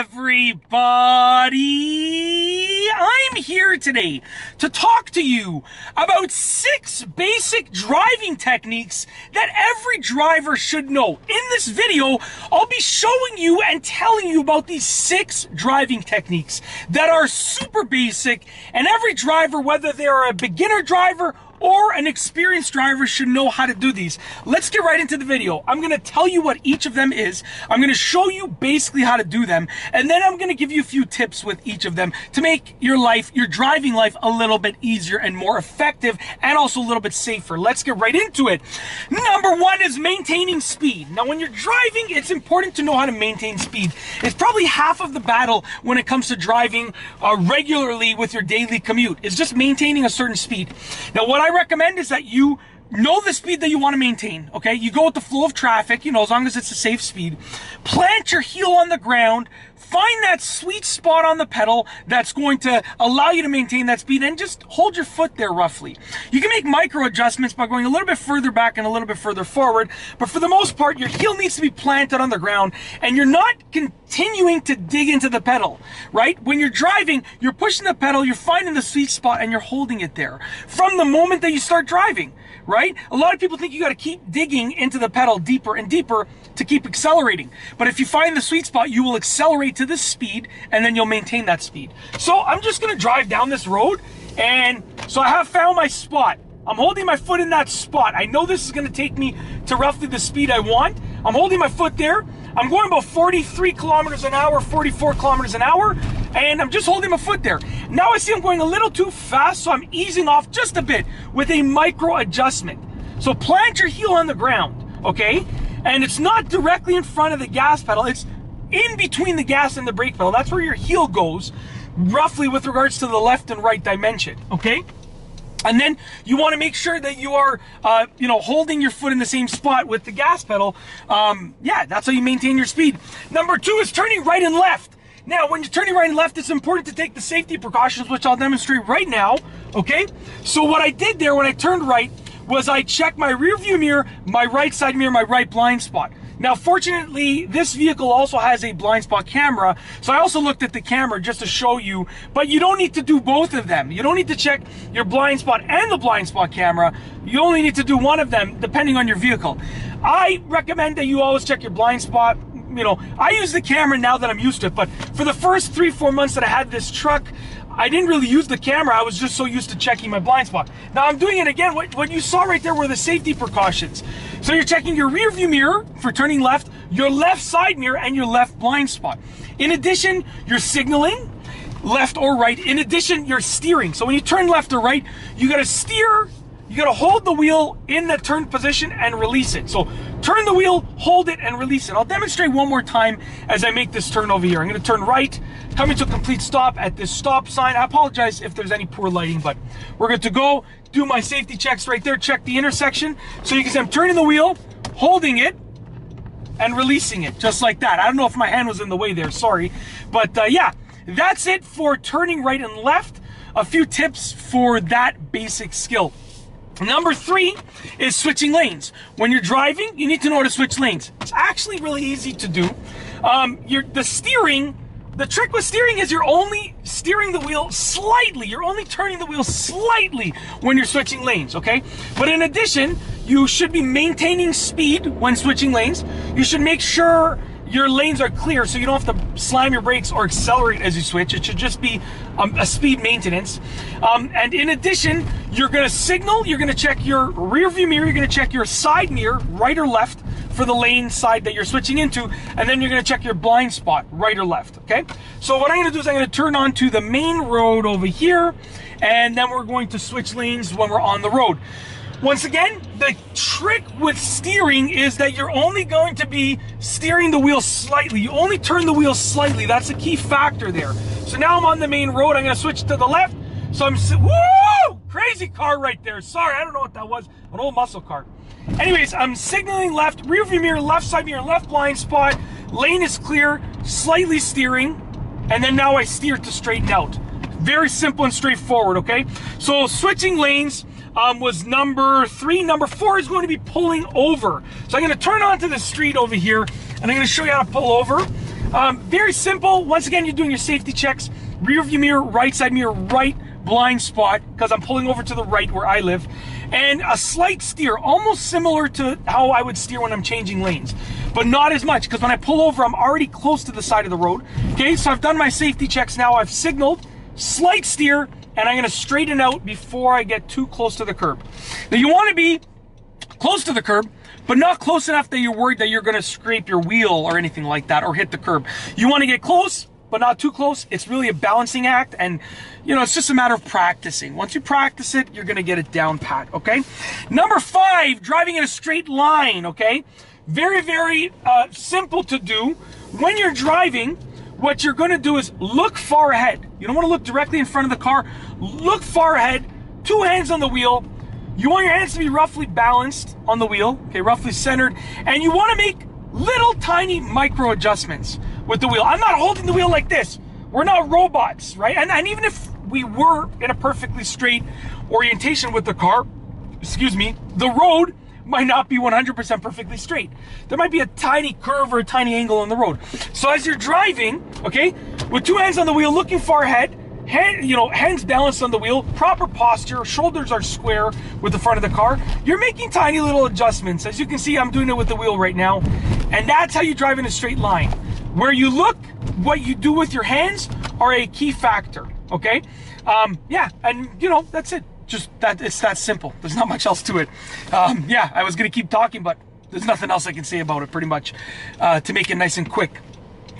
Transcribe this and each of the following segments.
everybody! I'm here today to talk to you about 6 basic driving techniques that every driver should know. In this video, I'll be showing you and telling you about these 6 driving techniques that are super basic, and every driver, whether they're a beginner driver or an experienced driver, should know how to do these. Let's get right into the video. I'm going to tell you what each of them is. I'm going to show you basically how to do them, and then I'm going to give you a few tips with each of them to make your life, your driving life, a little bit easier and more effective, and also a little bit safer. Let's get right into it. Number 1 is maintaining speed. Now, when you're driving, it's important to know how to maintain speed. It's probably half of the battle when it comes to driving regularly with your daily commute. It's just maintaining a certain speed. Now, what I recommend is that you know the speed that you want to maintain, okay? You go with the flow of traffic, as long as it's a safe speed. Plant your heel on the ground, find that sweet spot on the pedal that's going to allow you to maintain that speed, and just hold your foot there roughly. You can make micro adjustments by going a little bit further back and a little bit further forward, but for the most part, your heel needs to be planted on the ground, and you're not continuing to dig into the pedal, right? When you're driving, you're pushing the pedal, you're finding the sweet spot, and you're holding it there from the moment that you start driving, right? A lot of people think you got to keep digging into the pedal deeper and deeper to keep accelerating. But if you find the sweet spot, you will accelerate to this speed, and then you'll maintain that speed. So I'm just going to drive down this road, and so I have found my spot. I'm holding my foot in that spot. I know this is going to take me to roughly the speed I want. I'm holding my foot there. I'm going about 43 kilometers an hour, 44 kilometers an hour, and I'm just holding my foot there. Now I see I'm going a little too fast, so I'm easing off just a bit with a micro adjustment. So plant your heel on the ground, okay? And it's not directly in front of the gas pedal. It's in between the gas and the brake pedal. That's where your heel goes, roughly with regards to the left and right dimension, okay? And then you want to make sure that you are, holding your foot in the same spot with the gas pedal. Yeah, that's how you maintain your speed. Number 2 is turning right and left. Now, when you're turning right and left, it's important to take the safety precautions, which I'll demonstrate right now, okay? So what I did there when I turned right was I checked my rear view mirror, my right side mirror, my right blind spot. Now, fortunately, this vehicle also has a blind spot camera, so I also looked at the camera just to show you, but you don't need to do both of them. You don't need to check your blind spot and the blind spot camera. You only need to do one of them, depending on your vehicle. I recommend that you always check your blind spot. I use the camera now that I'm used to it, but for the first 3-4 months that I had this truck, I didn't really use the camera. I was just so used to checking my blind spot. Now I'm doing it again. What you saw right there were the safety precautions. So you're checking your rear view mirror for turning left, your left side mirror, and your left blind spot. In addition, you're signaling left or right. In addition, you're steering. So when you turn left or right, you got to steer. You got to hold the wheel in the turn position and release it. So turn the wheel, hold it, and release it. I'll demonstrate one more time as I make this turn over here. I'm going to turn right, coming to a complete stop at this stop sign. I apologize if there's any poor lighting, but we're good to go. Do my safety checks right there. Check the intersection. So you can see I'm turning the wheel, holding it, and releasing it, just like that. I don't know if my hand was in the way there, sorry. But yeah, that's it for turning right and left. A few tips for that basic skill. Number 3 is switching lanes. When you're driving, you need to know how to switch lanes. It's actually really easy to do. The trick with steering is you're only steering the wheel slightly. You're only turning the wheel slightly when you're switching lanes, okay? But in addition, you should be maintaining speed when switching lanes. You should make sure your lanes are clear so you don't have to slam your brakes or accelerate as you switch. It should just be a speed maintenance. And in addition, you're going to signal, you're going to check your rear view mirror, you're going to check your side mirror, right or left, for the lane side that you're switching into, and then you're going to check your blind spot, right or left, okay? So what I'm going to do is I'm going to turn onto the main road over here, and then we're going to switch lanes when we're on the road. Once again, the trick with steering is that you're only going to be steering the wheel slightly. You only turn the wheel slightly. That's a key factor there. So now I'm on the main road. I'm going to switch to the left. So woo! Crazy car right there. Sorry, I don't know what that was. An old muscle car. Anyways, I'm signaling left, rear view mirror, left side mirror, left blind spot. Lane is clear, slightly steering. And then now I steer to straighten out. Very simple and straightforward, okay? So switching lanes was number 3. Number 4 is going to be pulling over. So I'm going to turn onto the street over here, and I'm going to show you how to pull over. Very simple. Once again, you're doing your safety checks. Rear view mirror, right side mirror, right blind spot, because I'm pulling over to the right where I live. And a slight steer, almost similar to how I would steer when I'm changing lanes, but not as much, because when I pull over, I'm already close to the side of the road. Okay, so I've done my safety checks now. I've signaled, slight steer, and I'm going to straighten out before I get too close to the curb. Now, you want to be close to the curb, but not close enough that you're worried that you're going to scrape your wheel or anything like that, or hit the curb. You want to get close, but not too close. It's really a balancing act, and you know, it's just a matter of practicing. Once you practice it, you're gonna get it down pat, okay? Number 5, driving in a straight line, okay? Very, very simple to do. When you're driving, what you're gonna do is look far ahead. You don't wanna look directly in front of the car. Look far ahead, 2 hands on the wheel. You want your hands to be roughly balanced on the wheel, okay, roughly centered, and you wanna make little tiny micro adjustments with the wheel. I'm not holding the wheel like this. We're not robots, right? And even if we were in a perfectly straight orientation with the car, excuse me, the road might not be 100% perfectly straight. There might be a tiny curve or a tiny angle on the road. So as you're driving, okay, with 2 hands on the wheel, looking far ahead, hands balanced on the wheel, proper posture, shoulders are square with the front of the car, you're making tiny little adjustments. As you can see, I'm doing it with the wheel right now. And that's how you drive in a straight line. Where you look, what you do with your hands are a key factor, okay? Yeah, and you know, that's it. Just that, it's that simple. There's not much else to it. Yeah, I was gonna keep talking, but there's nothing else I can say about it pretty much to make it nice and quick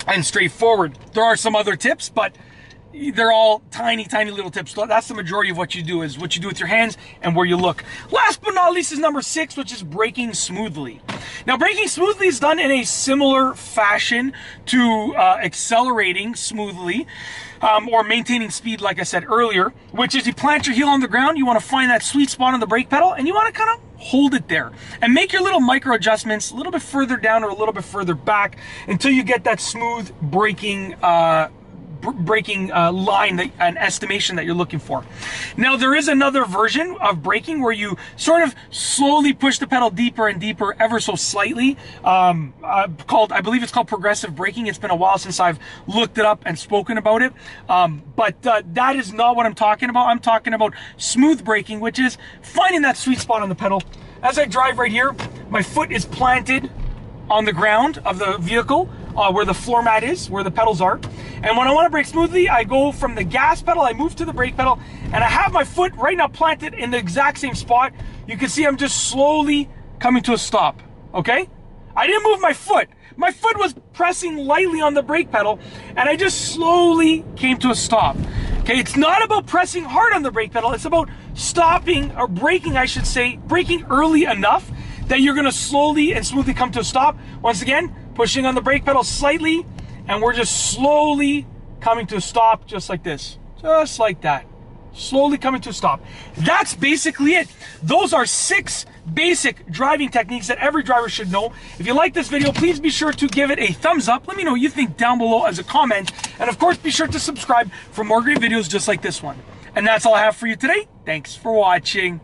and straightforward. There are some other tips, but they're all tiny, tiny little tips. That's the majority of what you do, is what you do with your hands and where you look. Last but not least is number 6, which is braking smoothly. Now, braking smoothly is done in a similar fashion to accelerating smoothly or maintaining speed, like I said earlier, which is you plant your heel on the ground, you want to find that sweet spot on the brake pedal, and you want to kind of hold it there and make your little micro adjustments a little bit further down or a little bit further back until you get that smooth braking line, an estimation that you're looking for. Now, there is another version of braking where you sort of slowly push the pedal deeper and deeper, ever so slightly, I believe it's called progressive braking. It's been a while since I've looked it up and spoken about it, but that is not what I'm talking about. I'm talking about smooth braking, which is finding that sweet spot on the pedal. As I drive right here, my foot is planted on the ground of the vehicle, where the floor mat is, where the pedals are. And when I want to brake smoothly, I go from the gas pedal, I move to the brake pedal, and I have my foot right now planted in the exact same spot. You can see I'm just slowly coming to a stop, okay? I didn't move my foot. My foot was pressing lightly on the brake pedal, and I just slowly came to a stop. Okay, it's not about pressing hard on the brake pedal, it's about stopping, or braking, I should say, braking early enough that you're gonna slowly and smoothly come to a stop. Once again, pushing on the brake pedal slightly, and we're just slowly coming to a stop, just like this. Just like that. Slowly coming to a stop. That's basically it. Those are 6 basic driving techniques that every driver should know. If you like this video, please be sure to give it a thumbs up. Let me know what you think down below as a comment. And of course, be sure to subscribe for more great videos just like this one. And that's all I have for you today. Thanks for watching.